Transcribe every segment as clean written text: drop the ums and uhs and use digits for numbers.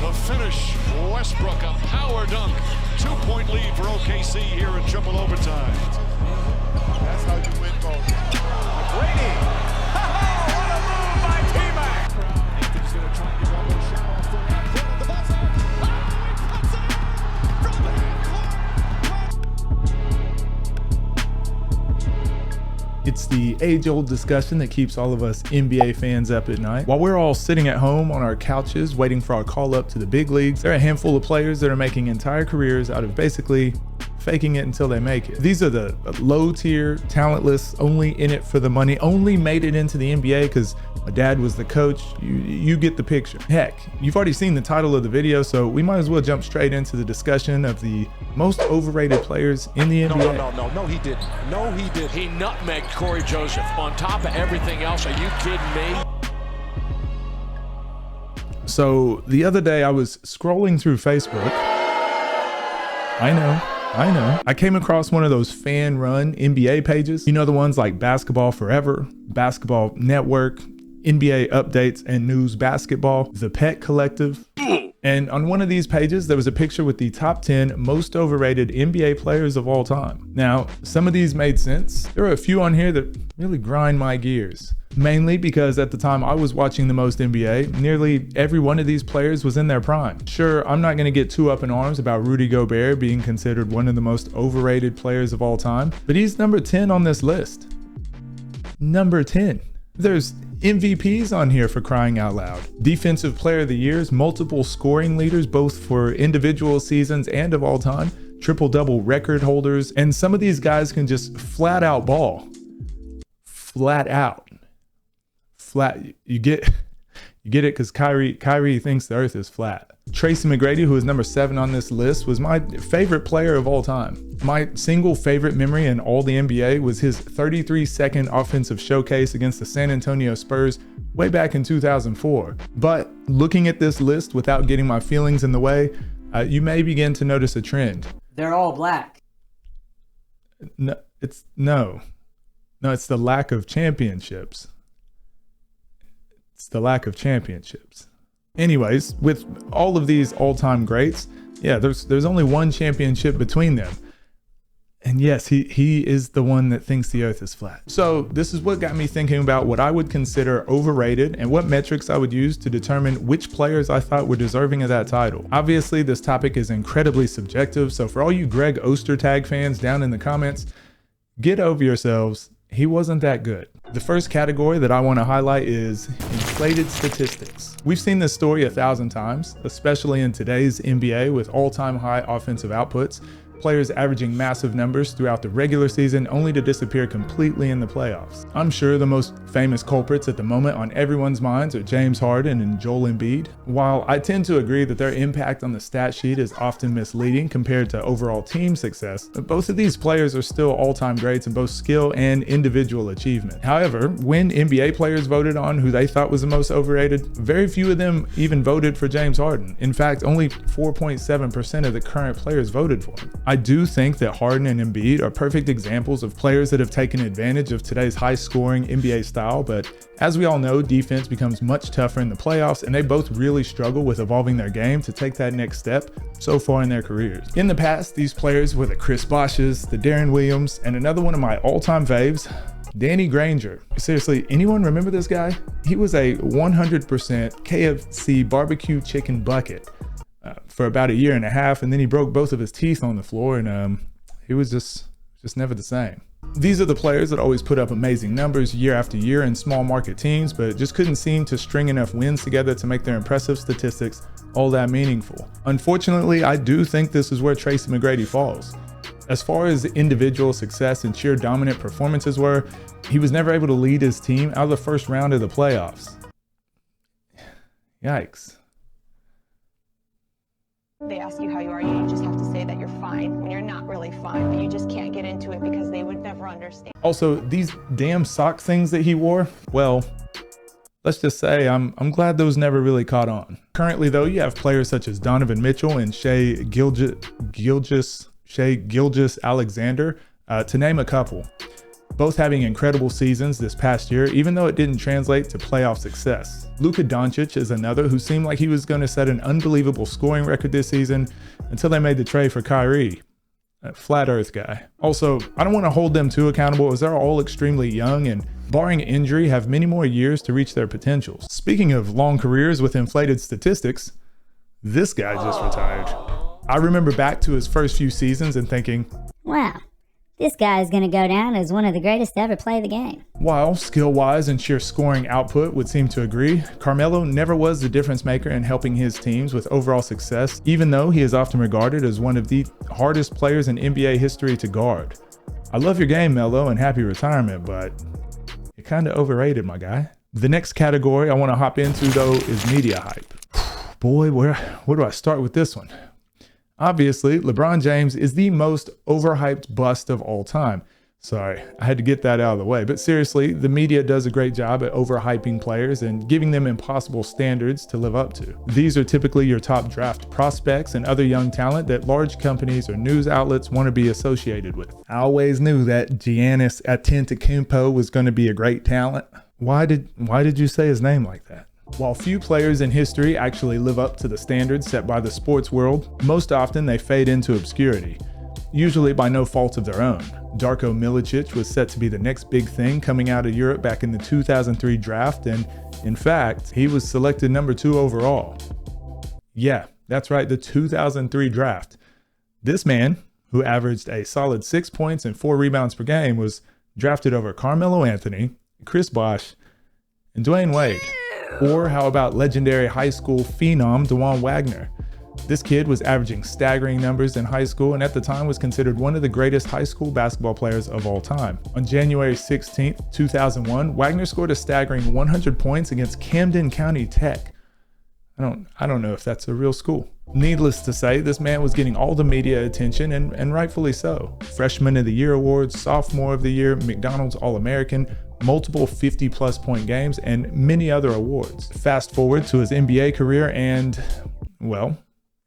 The finish, Westbrook, a power dunk. 2-point lead for OKC here in triple overtime. That's how you win goals. McGrady. What a move by T-Mac. Nathan's going to try and get one more shot off the rim. The ball's out. Oh, he puts it from the It's the age-old discussion that keeps all of us NBA fans up at night. While we're all sitting at home on our couches waiting for our call up to the big leagues, there are a handful of players that are making entire careers out of basically faking it until they make it. These are the low-tier, talentless, only in it for the money, only made it into the NBA because my dad was the coach. You get the picture. Heck, you've already seen the title of the video, so we might as well jump straight into the discussion of the most overrated players in the NBA. No, he didn't. No, he didn't. He nutmegged Corey Joseph on top of everything else. Are you kidding me? So the other day I was scrolling through Facebook. I know. I came across one of those fan-run NBA pages. You know, the ones like Basketball Forever, Basketball Network, NBA Updates, and News Basketball, The Pet Collective. And on one of these pages, there was a picture with the top 10 most overrated NBA players of all time. Now, some of these made sense. There are a few on here that really grind my gears. Mainly because at the time I was watching the most NBA, nearly every one of these players was in their prime. Sure, I'm not going to get too up in arms about Rudy Gobert being considered one of the most overrated players of all time, but he's number 10 on this list. Number 10. There's MVPs on here, for crying out loud. Defensive Player of the Years, multiple scoring leaders, both for individual seasons and of all time, triple-double record holders, and some of these guys can just flat out ball. Flat out. You get it because Kyrie thinks the earth is flat. Tracy McGrady, who is number 7 on this list, was my favorite player of all time. My single favorite memory in all the NBA was his 33-second offensive showcase against the San Antonio Spurs way back in 2004. But looking at this list without getting my feelings in the way, you may begin to notice a trend. They're all black. No, it's the lack of championships. It's the lack of championships. Anyways, with all of these all-time greats, yeah, there's only one championship between them. And yes, he is the one that thinks the earth is flat. So this is what got me thinking about what I would consider overrated and what metrics I would use to determine which players I thought were deserving of that title. Obviously, this topic is incredibly subjective, so for all you Greg Ostertag fans down in the comments, get over yourselves. He wasn't that good. The first category that I want to highlight is inflated statistics. We've seen this story 1,000 times, especially in today's NBA with all-time high offensive outputs, players averaging massive numbers throughout the regular season only to disappear completely in the playoffs. I'm sure the most famous culprits at the moment on everyone's minds are James Harden and Joel Embiid. While I tend to agree that their impact on the stat sheet is often misleading compared to overall team success, both of these players are still all-time greats in both skill and individual achievement. However, when NBA players voted on who they thought was the most overrated, very few of them even voted for James Harden. In fact, only 4.7% of the current players voted for him. I do think that Harden and Embiid are perfect examples of players that have taken advantage of today's high-scoring NBA style, but as we all know, defense becomes much tougher in the playoffs, and they both really struggle with evolving their game to take that next step so far in their careers. In the past, these players were the Chris Boshes, the Darren Williams, and another one of my all-time faves, Danny Granger. Seriously, anyone remember this guy? He was a 100% KFC barbecue chicken bucket for about a year and a half, and then he broke both of his teeth on the floor, and he was just never the same. These are the players that always put up amazing numbers year after year in small market teams, but just couldn't seem to string enough wins together to make their impressive statistics all that meaningful. Unfortunately, I do think this is where Tracy McGrady falls. As far as individual success and sheer dominant performances were, he was never able to lead his team out of the first round of the playoffs. Yikes. They ask you how you are, you just have to say that you're fine when you're not really fine, but you just can't get into it because they would never understand. Also, these damn sock things that he wore, well, let's just say I'm glad those never really caught on. Currently though, you have players such as Donovan Mitchell and Shai Gilgeous-Alexander, to name a couple. both having incredible seasons this past year, even though it didn't translate to playoff success. Luka Doncic is another who seemed like he was going to set an unbelievable scoring record this season until they made the trade for Kyrie. That flat earth guy. Also, I don't want to hold them too accountable as they're all extremely young and, barring injury, have many more years to reach their potentials. Speaking of long careers with inflated statistics, this guy just retired. I remember back to his first few seasons and thinking, wow, this guy is going to go down as one of the greatest to ever play the game. while skill-wise and sheer scoring output would seem to agree, Carmelo never was the difference maker in helping his teams with overall success, even though he is often regarded as one of the hardest players in NBA history to guard. I love your game, Melo, and happy retirement, but you're kind of overrated, my guy. The next category I want to hop into, though, is media hype. Boy, where do I start with this one? Obviously, LeBron James is the most overhyped bust of all time. Sorry, I had to get that out of the way. But seriously, the media does a great job at overhyping players and giving them impossible standards to live up to. These are typically your top draft prospects and other young talent that large companies or news outlets want to be associated with. I always knew that Giannis Antetokounmpo was going to be a great talent. Why did you say his name like that? While few players in history actually live up to the standards set by the sports world, most often they fade into obscurity, usually by no fault of their own. Darko Milicic was set to be the next big thing coming out of Europe back in the 2003 draft, and in fact, he was selected number 2 overall. Yeah, that's right, the 2003 draft. This man, who averaged a solid 6 points and 4 rebounds per game, was drafted over Carmelo Anthony, Chris Bosh, and Dwayne Wade. Or how about legendary high school phenom DeJuan Wagner? This kid was averaging staggering numbers in high school and at the time was considered one of the greatest high school basketball players of all time. On January 16, 2001, Wagner scored a staggering 100 points against Camden County Tech. I don't know if that's a real school. Needless to say, this man was getting all the media attention and rightfully so. Freshman of the Year awards, Sophomore of the Year, McDonald's All-American, multiple 50-plus point games, and many other awards. Fast forward to his NBA career and, well,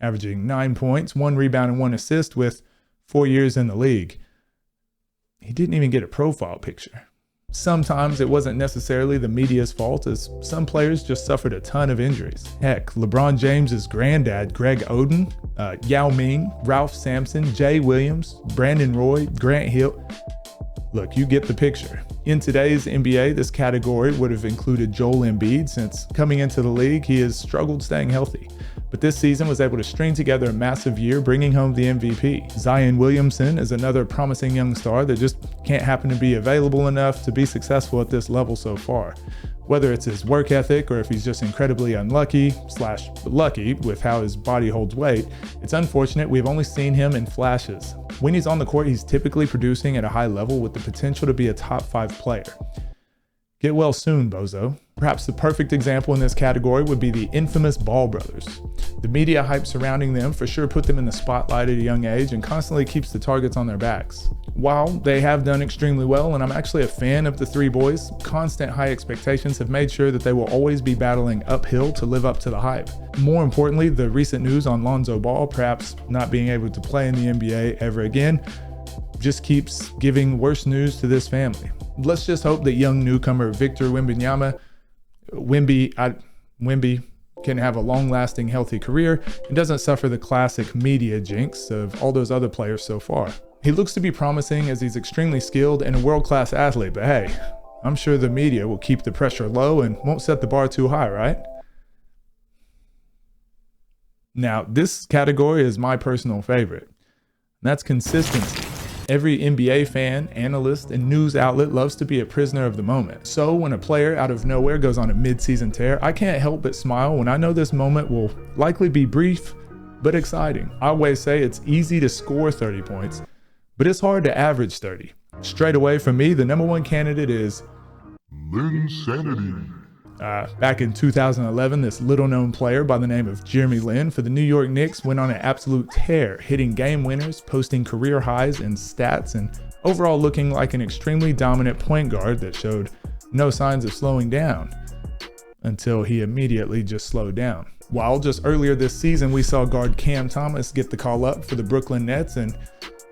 averaging 9 points, 1 rebound, and 1 assist with 4 years in the league. He didn't even get a profile picture. Sometimes it wasn't necessarily the media's fault, as some players just suffered a ton of injuries. Heck, LeBron James's granddad, Greg Oden, Yao Ming, Ralph Sampson, Jay Williams, Brandon Roy, Grant Hill. Look, you get the picture. In today's NBA, this category would have included Joel Embiid, since coming into the league, he has struggled staying healthy. But this season was able to string together a massive year, bringing home the MVP. Zion Williamson is another promising young star that just can't happen to be available enough to be successful at this level so far. Whether it's his work ethic or if he's just incredibly unlucky/lucky with how his body holds weight, it's unfortunate we've only seen him in flashes. When he's on the court, he's typically producing at a high level with the potential to be a top 5 player. Get well soon, bozo. Perhaps the perfect example in this category would be the infamous Ball brothers. The media hype surrounding them for sure put them in the spotlight at a young age and constantly keeps the targets on their backs. While they have done extremely well, and I'm actually a fan of the 3 boys, constant high expectations have made sure that they will always be battling uphill to live up to the hype. More importantly, the recent news on Lonzo Ball perhaps not being able to play in the NBA ever again just keeps giving worse news to this family. Let's just hope that young newcomer Victor Wembanyama, Wemby, can have a long-lasting, healthy career and doesn't suffer the classic media jinx of all those other players so far. He looks to be promising as he's extremely skilled and a world-class athlete, but hey, I'm sure the media will keep the pressure low and won't set the bar too high, right? Now, this category is my personal favorite, and that's consistency. Every NBA fan, analyst, and news outlet loves to be a prisoner of the moment. So when a player out of nowhere goes on a mid-season tear, I can't help but smile when I know this moment will likely be brief, but exciting. I always say it's easy to score 30 points, but it's hard to average 30. Straight away for me, the number 1 candidate is Linsanity. Back in 2011, this little-known player by the name of Jeremy Lin for the New York Knicks went on an absolute tear, hitting game winners, posting career highs in stats, and overall looking like an extremely dominant point guard that showed no signs of slowing down, until he immediately just slowed down. While just earlier this season, we saw guard Cam Thomas get the call up for the Brooklyn Nets, and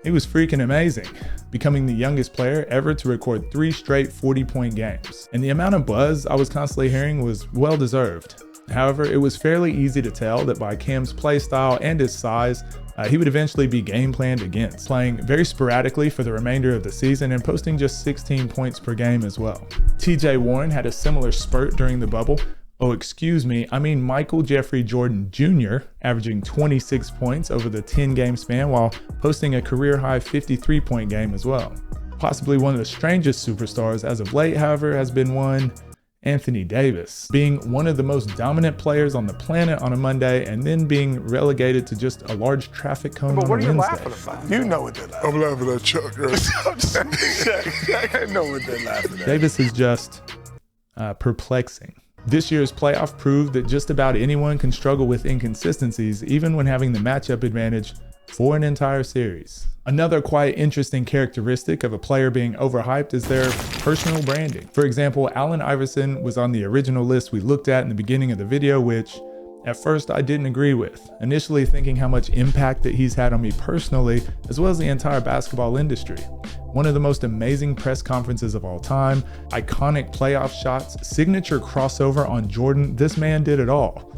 He was freaking amazing, becoming the youngest player ever to record 3 straight 40-point games. And the amount of buzz I was constantly hearing was well deserved. However, it was fairly easy to tell that by Cam's playstyle and his size, he would eventually be game planned against, playing very sporadically for the remainder of the season and posting just 16 points per game as well. TJ Warren had a similar spurt during the bubble. Oh, excuse me, I mean Michael Jeffrey Jordan Jr., averaging 26 points over the 10-game span while posting a career-high 53-point game as well. Possibly one of the strangest superstars as of late, however, has been one Anthony Davis, being one of the most dominant players on the planet on a Monday and then being relegated to just a large traffic cone on a Wednesday. laughing about? You know what they're laughing I'm laughing at Chuck. Right? I know what they're laughing at. Davis is just perplexing. This year's playoff proved that just about anyone can struggle with inconsistencies, even when having the matchup advantage for an entire series. Another quite interesting characteristic of a player being overhyped is their personal branding. For example, Allen Iverson was on the original list we looked at in the beginning of the video, which at first I didn't agree with, initially thinking how much impact that he's had on me personally, as well as the entire basketball industry. One of the most amazing press conferences of all time, iconic playoff shots, signature crossover on Jordan, this man did it all.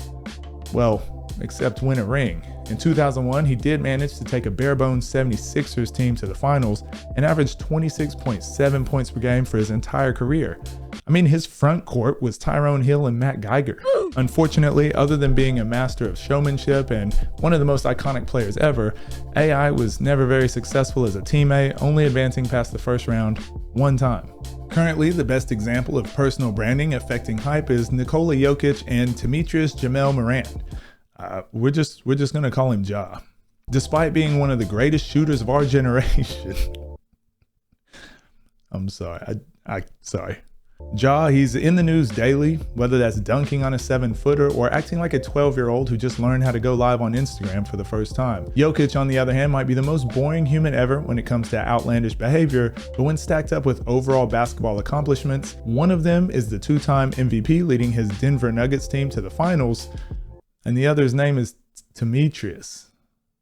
Well, except win a ring. In 2001, he did manage to take a bare-bones 76ers team to the finals and averaged 26.7 points per game for his entire career. I mean, his front court was Tyrone Hill and Matt Geiger. Unfortunately, other than being a master of showmanship and one of the most iconic players ever, AI was never very successful as a teammate, only advancing past the first round one time. Currently, the best example of personal branding affecting hype is Nikola Jokic and Demetrius Jamel Morant. We're just gonna call him Ja. Despite being one of the greatest shooters of our generation. I'm sorry, sorry. Ja, he's in the news daily, whether that's dunking on a 7-footer or acting like a 12-year-old who just learned how to go live on Instagram for the first time. Jokic, on the other hand, might be the most boring human ever when it comes to outlandish behavior, but when stacked up with overall basketball accomplishments, one of them is the 2-time MVP leading his Denver Nuggets team to the finals, and the other's name is Demetrius.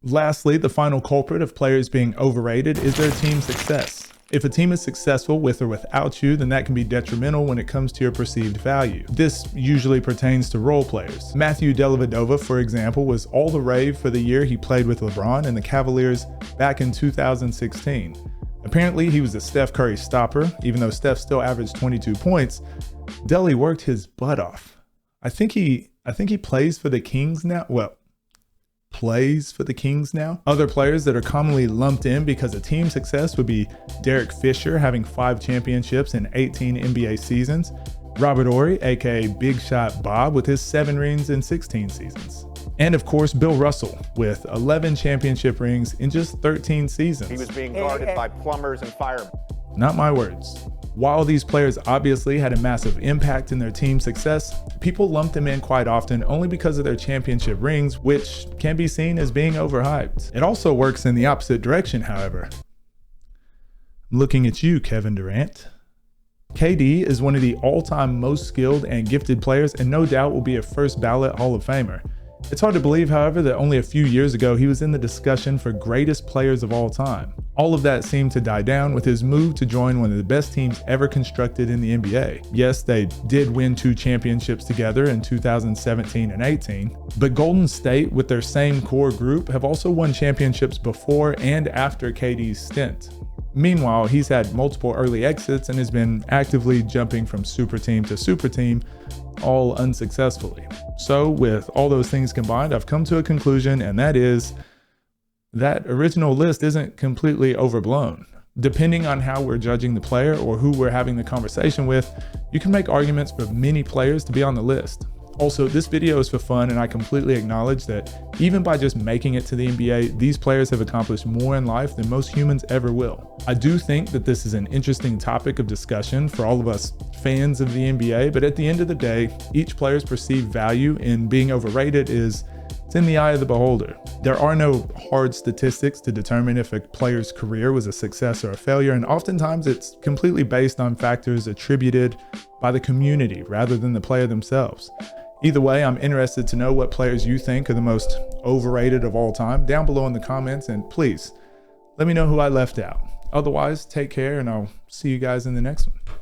Lastly, the final culprit of players being overrated is their team success. If a team is successful with or without you, then that can be detrimental when it comes to your perceived value. This usually pertains to role players. Matthew Dellavedova, for example, was all the rave for the year he played with LeBron and the Cavaliers back in 2016. Apparently, he was a Steph Curry stopper, even though Steph still averaged 22 points. Delly worked his butt off. I think he plays for the Kings now. Well, plays for the Kings now. Other players that are commonly lumped in because of team success would be Derek Fisher, having 5 championships in 18 NBA seasons. Robert Horry, aka Big Shot Bob, with his 7 rings in 16 seasons. And of course, Bill Russell, with 11 championship rings in just 13 seasons. He was being guarded by plumbers and firemen. Not my words. While these players obviously had a massive impact in their team success, people lump them in quite often only because of their championship rings, which can be seen as being overhyped. It also works in the opposite direction, however. I'm looking at you, Kevin Durant. KD is one of the all-time most skilled and gifted players and no doubt will be a first ballot Hall of Famer. It's hard to believe, however, that only a few years ago he was in the discussion for greatest players of all time. All of that seemed to die down with his move to join one of the best teams ever constructed in the NBA. Yes, they did win 2 championships together in 2017 and 18, but Golden State, with their same core group, have also won championships before and after KD's stint. Meanwhile, he's had multiple early exits and has been actively jumping from super team to super team, all unsuccessfully. So with all those things combined, I've come to a conclusion, and that is that original list isn't completely overblown. Depending on how we're judging the player or who we're having the conversation with, you can make arguments for many players to be on the list. Also, this video is for fun, and I completely acknowledge that even by just making it to the NBA, these players have accomplished more in life than most humans ever will. I do think that this is an interesting topic of discussion for all of us fans of the NBA, but at the end of the day, each player's perceived value in being overrated it's in the eye of the beholder. There are no hard statistics to determine if a player's career was a success or a failure, and oftentimes it's completely based on factors attributed by the community rather than the player themselves. Either way, I'm interested to know what players you think are the most overrated of all time down below in the comments, and please Let me know who I left out. Otherwise, take care, and I'll see you guys in the next one.